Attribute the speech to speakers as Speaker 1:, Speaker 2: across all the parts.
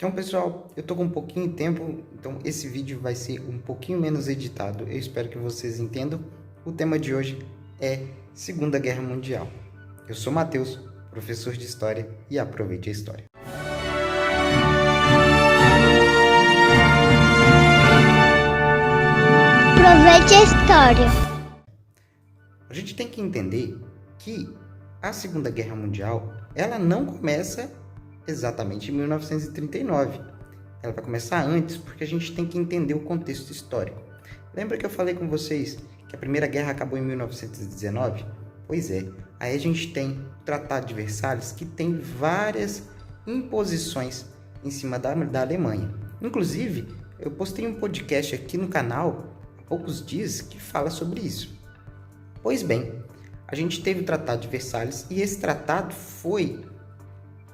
Speaker 1: Então, pessoal, eu tô com um pouquinho de tempo, então esse vídeo vai ser um pouquinho menos editado. Eu espero que vocês entendam. O tema de hoje é Segunda Guerra Mundial. Eu sou Matheus, professor de História, e aproveite a história.
Speaker 2: Aproveite a história.
Speaker 1: A gente tem que entender que a Segunda Guerra Mundial, ela não começa exatamente em 1939. Ela vai começar antes, porque a gente tem que entender o contexto histórico. Lembra que eu falei com vocês que a Primeira Guerra acabou em 1919? Pois é, aí a gente tem o Tratado de Versalhes, que tem várias imposições em cima da Alemanha. Inclusive, eu postei um podcast aqui no canal há poucos dias que fala sobre isso. Pois bem, a gente teve o Tratado de Versalhes e esse tratado foi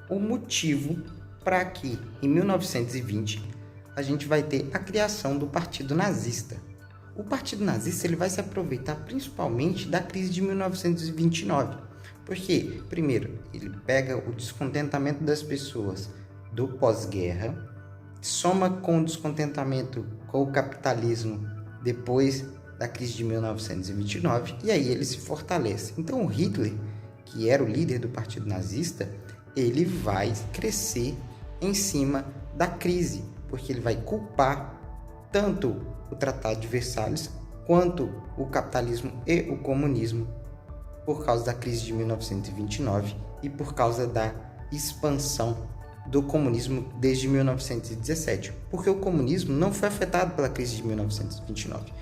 Speaker 1: o motivo para que, em 1920, a gente vai ter a criação do Partido Nazista. O Partido Nazista ele vai se aproveitar principalmente da crise de 1929. Porque, primeiro, ele pega o descontentamento das pessoas do pós-guerra, soma com o descontentamento com o capitalismo depois da crise de 1929, e aí ele se fortalece. Então, o Hitler, que era o líder do Partido Nazista, ele vai crescer em cima da crise, porque ele vai culpar tanto o Tratado de Versalhes quanto o capitalismo e o comunismo por causa da crise de 1929 e por causa da expansão do comunismo desde 1917, porque o comunismo não foi afetado pela crise de 1929.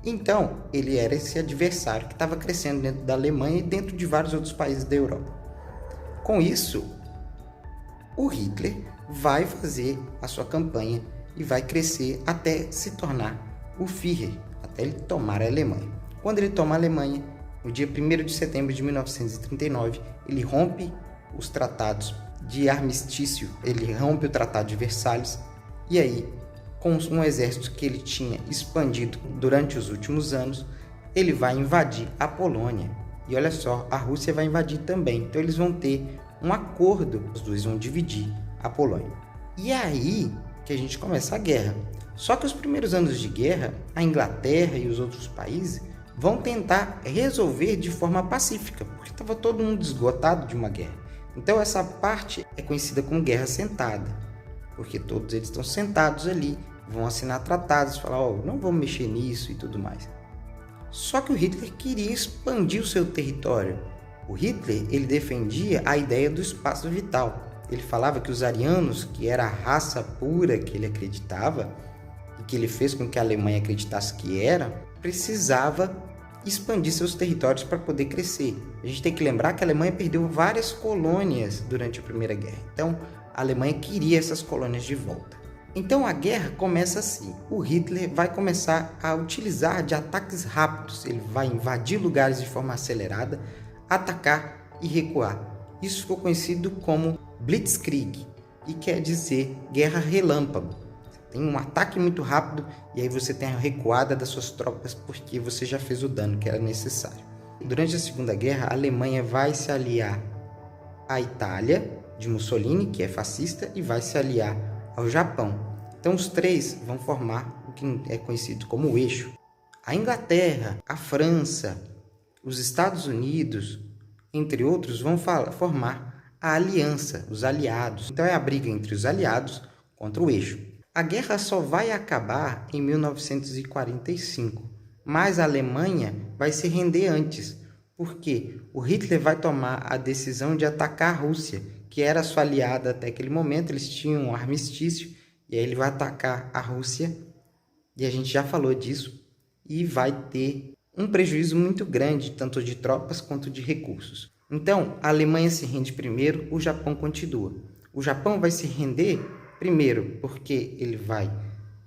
Speaker 1: Então, ele era esse adversário que estava crescendo dentro da Alemanha e dentro de vários outros países da Europa. Com isso, o Hitler vai fazer a sua campanha e vai crescer até se tornar o Führer, até ele tomar a Alemanha. Quando ele toma a Alemanha, no dia 1º de setembro de 1939, ele rompe os tratados de armistício, ele rompe o Tratado de Versalhes, e aí, com um exército que ele tinha expandido durante os últimos anos, ele vai invadir a Polônia. E olha só, a Rússia vai invadir também. Então eles vão ter um acordo, os dois vão dividir a Polônia. E é aí que a gente começa a guerra. Só que os primeiros anos de guerra, a Inglaterra e os outros países vão tentar resolver de forma pacífica, porque estava todo mundo esgotado de uma guerra. Então essa parte é conhecida como guerra sentada, porque todos eles estão sentados ali, vão assinar tratados, falar, não vamos mexer nisso e tudo mais. Só que o Hitler queria expandir o seu território. O Hitler ele defendia a ideia do espaço vital. Ele falava que os arianos, que era a raça pura que ele acreditava, e que ele fez com que a Alemanha acreditasse que era, precisava expandir seus territórios para poder crescer. A gente tem que lembrar que a Alemanha perdeu várias colônias durante a Primeira Guerra. Então, a Alemanha queria essas colônias de volta. Então a guerra começa assim, o Hitler vai começar a utilizar de ataques rápidos, ele vai invadir lugares de forma acelerada, atacar e recuar. Isso ficou conhecido como Blitzkrieg e quer dizer guerra relâmpago. Tem um ataque muito rápido e aí você tem a recuada das suas tropas porque você já fez o dano que era necessário. Durante a Segunda Guerra, a Alemanha vai se aliar à Itália de Mussolini, que é fascista, e vai se aliar ao Japão. Então os três vão formar o que é conhecido como o eixo. A Inglaterra, a França, os Estados Unidos, entre outros, vão formar a aliança, os aliados. Então é a briga entre os aliados contra o eixo. A guerra só vai acabar em 1945, mas a Alemanha vai se render antes, porque o Hitler vai tomar a decisão de atacar a Rússia, que era sua aliada até aquele momento, eles tinham um armistício, e aí ele vai atacar a Rússia, e a gente já falou disso, e vai ter um prejuízo muito grande, tanto de tropas quanto de recursos. Então, a Alemanha se rende primeiro, o Japão continua. O Japão vai se render primeiro porque ele vai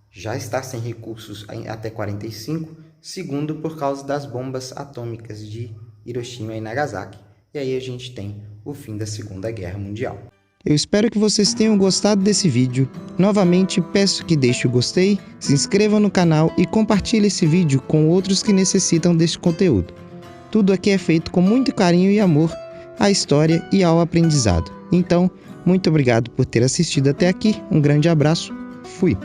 Speaker 1: já estar sem recursos até 45, segundo por causa das bombas atômicas de Hiroshima e Nagasaki. E aí a gente tem o fim da Segunda Guerra Mundial.
Speaker 3: Eu espero que vocês tenham gostado desse vídeo. Novamente peço que deixe o gostei, se inscreva no canal e compartilhe esse vídeo com outros que necessitam desse conteúdo. Tudo aqui é feito com muito carinho e amor à história e ao aprendizado. Então, Muito obrigado por ter assistido até aqui. Um grande abraço. Fui.